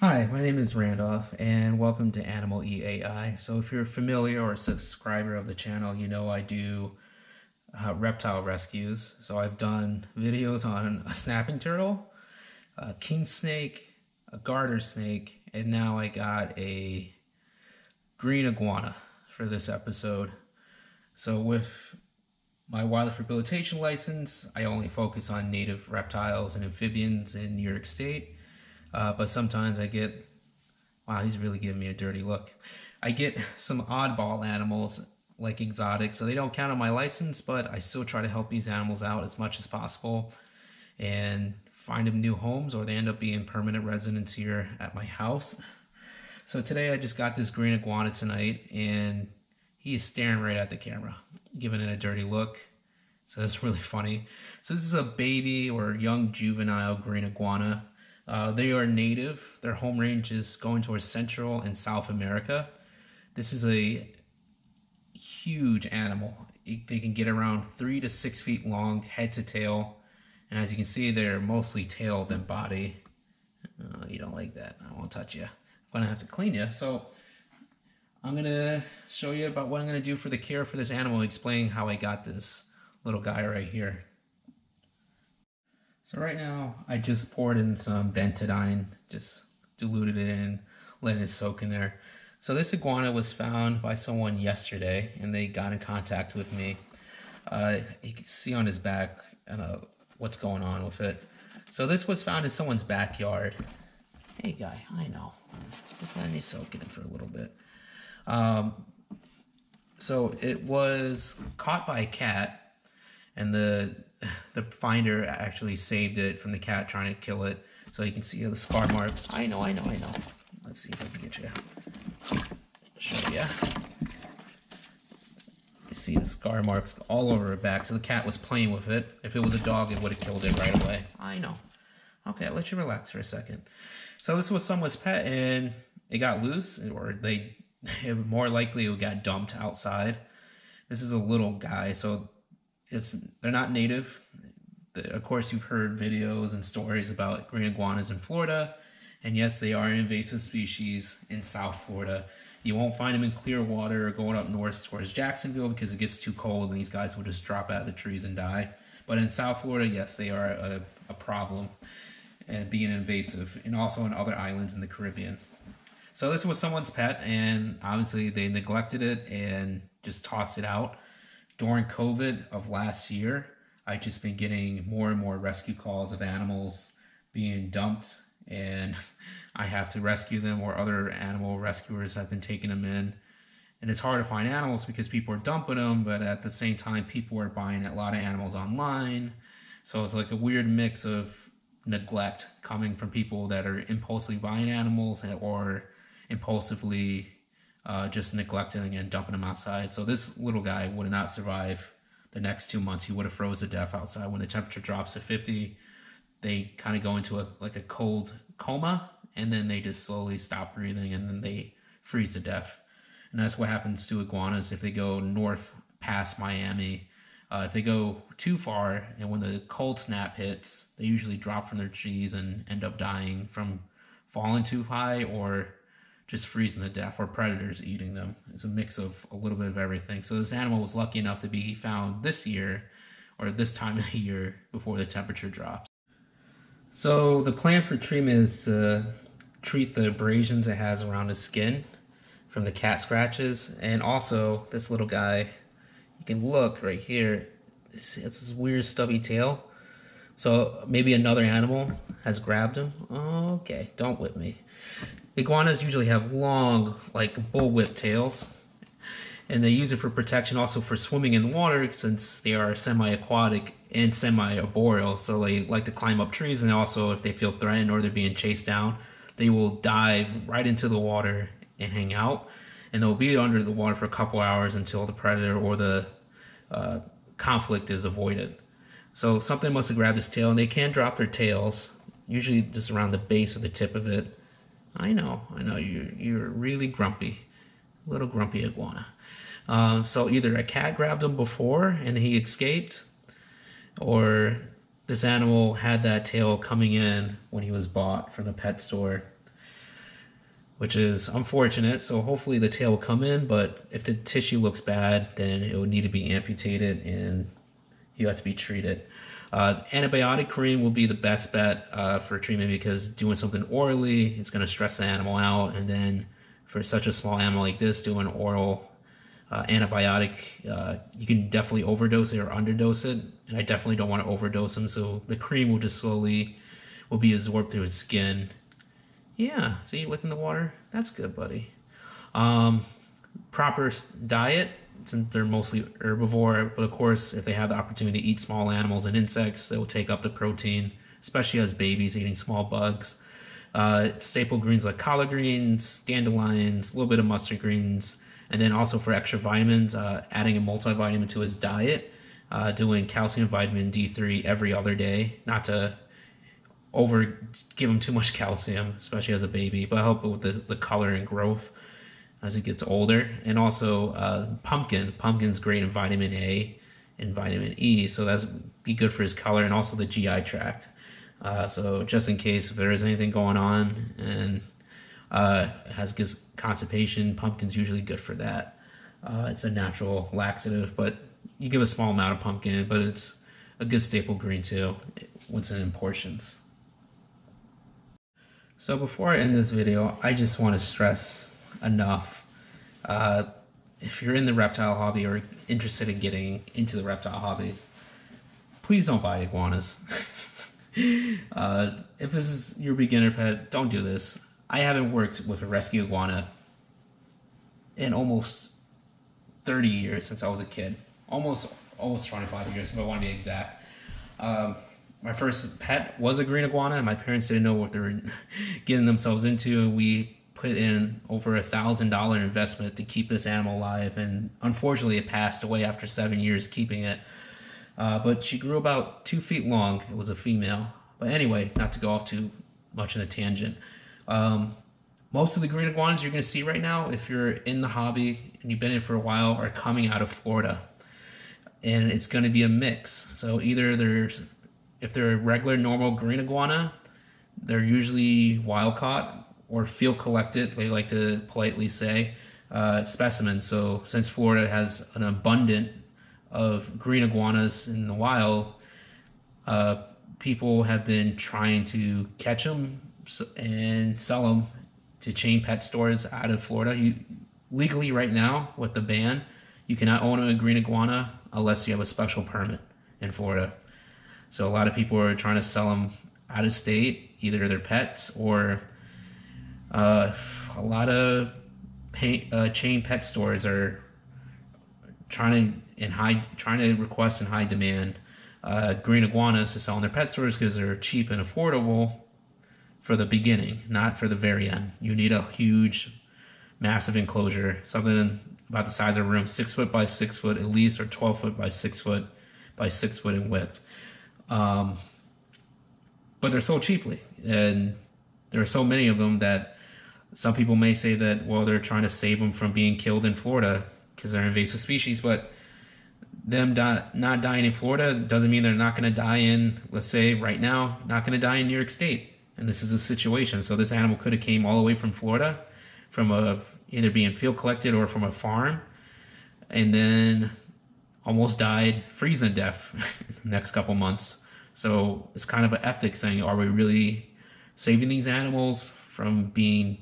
Hi, my name is Randolph, and welcome to Animal E.A.I. So if you're familiar or a subscriber of the channel, you know I do reptile rescues. So I've done videos on a snapping turtle, a king snake, a garter snake, and now I got a green iguana for this episode. So with my wildlife rehabilitation license, I only focus on native reptiles and amphibians in New York State. But sometimes I get, wow, he's really giving me a dirty look. I get some oddball animals like exotic, so they don't count on my license, but I still try to help these animals out as much as possible and find them new homes, or they end up being permanent residents here at my house. So today I just got this green iguana tonight, and he is staring right at the camera, giving it a dirty look. So that's really funny. So this is a baby or young juvenile green iguana. They are native. Their home range is going towards Central and South America. This is a huge animal. They can get around 3 to 6 feet long, head to tail. And as you can see, they're mostly tail than body. You don't like that. I won't touch you. I'm going to have to clean you. So I'm going to show you about what I'm going to do for the care for this animal, explaining how I got this little guy right here. So right now, I just poured in some Bentadine, just diluted it in, letting it soak in there. So this iguana was found by someone yesterday, and they got in contact with me. You can see on his back what's going on with it. So this was found in someone's backyard. Hey guy, I know. Just letting you soak in it for a little bit. So it was caught by a cat, and the finder actually saved it from the cat trying to kill it. So you can see the scar marks. I know. Let's see if I can get you. Show you. You see the scar marks all over her back. So the cat was playing with it. If it was a dog, it would have killed it right away. I know. Okay, I'll let you relax for a second. So this was someone's pet, and it got loose, or more likely it got dumped outside. This is a little guy, so they're not native. Of course, you've heard videos and stories about green iguanas in Florida, and yes, they are an invasive species in South Florida. You won't find them in clear water or going up north towards Jacksonville because it gets too cold and these guys will just drop out of the trees and die. But in South Florida, yes, they are a problem and being invasive, and also in other islands in the Caribbean. So this was someone's pet, and obviously they neglected it and just tossed it out. During COVID of last year, I've just been getting more and more rescue calls of animals being dumped, and I have to rescue them, or other animal rescuers have been taking them in. And it's hard to find animals because people are dumping them, but at the same time, people are buying a lot of animals online. So it's like a weird mix of neglect coming from people that are impulsively buying animals or impulsively just neglecting and dumping them outside. So this little guy would not survive the next 2 months. He would have froze to death outside. When the temperature drops to 50, they kind of go into a cold coma, and then they just slowly stop breathing, and then they freeze to death. And that's what happens to iguanas if they go north past Miami. If they go too far, and when the cold snap hits, they usually drop from their trees and end up dying from falling too high, or just freezing to death, or predators eating them. It's a mix of a little bit of everything. So this animal was lucky enough to be found this year, or this time of the year, before the temperature drops. So the plan for treatment is to treat the abrasions it has around his skin from the cat scratches, and also this little guy, you can look right here, it's this weird stubby tail. So maybe another animal has grabbed him. Okay, don't whip me. Iguanas usually have long, like bullwhip tails, and they use it for protection, also for swimming in water, since they are semi-aquatic and semi-arboreal. So they like to climb up trees, and also if they feel threatened or they're being chased down, they will dive right into the water and hang out, and they'll be under the water for a couple hours until the predator or the conflict is avoided. So something must have grabbed his tail, and they can drop their tails, usually just around the base or the tip of it. I know, you're really grumpy, little grumpy iguana. So either a cat grabbed him before and he escaped, or this animal had that tail coming in when he was bought from the pet store. which is unfortunate. So hopefully the tail will come in, but if the tissue looks bad, then it would need to be amputated and you have to be treated. Antibiotic cream will be the best bet for treatment, because doing something orally, it's going to stress the animal out. And then for such a small animal like this, doing oral antibiotic, you can definitely overdose it or underdose it. And I definitely don't want to overdose them. So the cream will just slowly will be absorbed through its skin. Yeah, see, you licking the water? That's good, buddy. Proper diet, since they're mostly herbivore, but of course, if they have the opportunity to eat small animals and insects, they will take up the protein, especially as babies eating small bugs. Staple greens like collard greens, dandelions, a little bit of mustard greens, and then also for extra vitamins, adding a multivitamin to his diet, doing calcium, vitamin D3 every other day, not to give him too much calcium, especially as a baby, but help it with the color and growth as it gets older. And also pumpkin's great in vitamin A and vitamin E, so that's be good for his color and also the GI tract. So just in case if there is anything going on and gets constipation, pumpkin's usually good for that. It's a natural laxative, but you give a small amount of pumpkin, but it's a good staple green too, once in portions. So before I end this video, I just want to stress enough. If you're in the reptile hobby or interested in getting into the reptile hobby, please don't buy iguanas. If this is your beginner pet, don't do this. I haven't worked with a rescue iguana in almost 30 years since I was a kid. Almost 25 years, if I want to be exact. My first pet was a green iguana, and my parents didn't know what they were getting themselves into. We put in over $1,000 investment to keep this animal alive, and unfortunately it passed away after 7 years keeping it. But she grew about 2 feet long. It was a female. But anyway, not to go off too much in a tangent. Most of the green iguanas you're going to see right now, if you're in the hobby and you've been in it for a while, are coming out of Florida. And it's going to be a mix. So either if they're a regular normal green iguana, they're usually wild caught or field collected, they like to politely say, specimens. So since Florida has an abundance of green iguanas in the wild, people have been trying to catch them and sell them to chain pet stores out of Florida. Legally right now, with the ban, you cannot own a green iguana unless you have a special permit in Florida. So a lot of people are trying to sell them out of state, either their pets or a lot of chain pet stores are trying to request in high demand green iguanas to sell in their pet stores because they're cheap and affordable for the beginning, not for the very end. You need a huge, massive enclosure, something about the size of a room, 6 foot by 6 foot at least, or 12 foot by 6 foot by 6 foot in width. But they're sold cheaply, and there are so many of them that some people may say that, well, they're trying to save them from being killed in Florida because they're invasive species, but them not dying in Florida doesn't mean they're not going to die in, let's say right now, not going to die in New York State. And this is a situation. So this animal could have came all the way from Florida, from either being field collected or from a farm, and then almost died, freezing to death in the next couple months. So it's kind of an ethics thing. Are we really saving these animals from being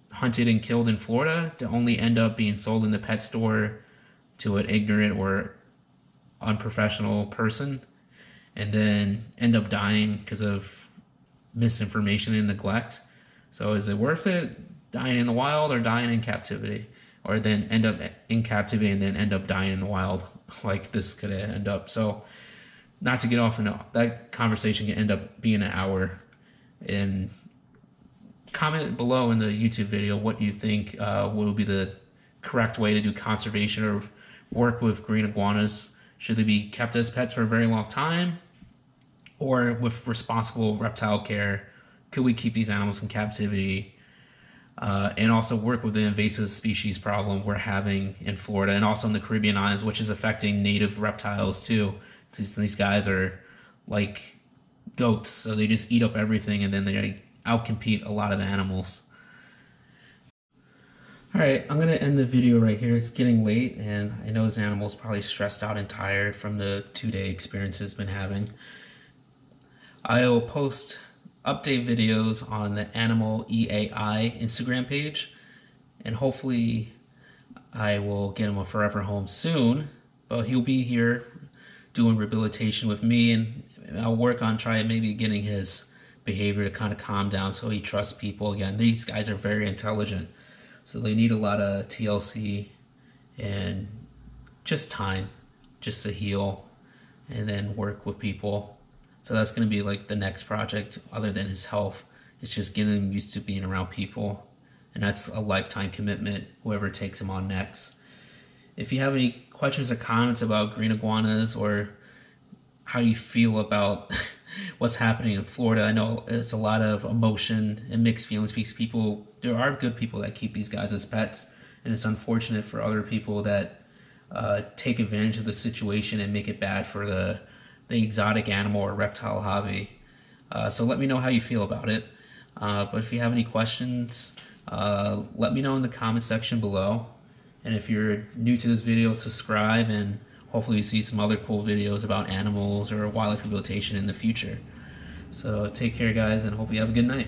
hunted and killed in Florida to only end up being sold in the pet store to an ignorant or unprofessional person, and then end up dying because of misinformation and neglect? So is it worth it dying in the wild or dying in captivity, or then end up in captivity and then end up dying in the wild like this could end up? So not to get off, that conversation can end up being an hour. And comment below in the YouTube video what you think will be the correct way to do conservation or work with green iguanas. Should they be kept as pets for a very long time, or with responsible reptile care, could we keep these animals in captivity? And also work with the invasive species problem we're having in Florida and also in the Caribbean islands, which is affecting native reptiles too. These guys are like goats, so they just eat up everything and then they outcompete a lot of animals. Alright, I'm gonna end the video right here. It's getting late, and I know this animal's probably stressed out and tired from the 2-day experience it's been having. I'll post update videos on the Animal E.A.I. Instagram page, and hopefully I will get him a forever home soon. But he'll be here doing rehabilitation with me, and I'll work on trying maybe getting his behavior to kind of calm down so he trusts people again. These guys are very intelligent, so they need a lot of TLC and just time just to heal and then work with people. So that's going to be like the next project other than his health. It's just getting him used to being around people, and that's a lifetime commitment, whoever takes him on next. If you have any questions or comments about green iguanas, or how you feel about what's happening in Florida, I know it's a lot of emotion and mixed feelings because there are good people that keep these guys as pets, and it's unfortunate for other people that take advantage of the situation and make it bad for the exotic animal or reptile hobby. So let me know how you feel about it. But if you have any questions, let me know in the comment section below. And if you're new to this video, subscribe, and hopefully you see some other cool videos about animals or wildlife rehabilitation in the future. So take care, guys, and hope you have a good night.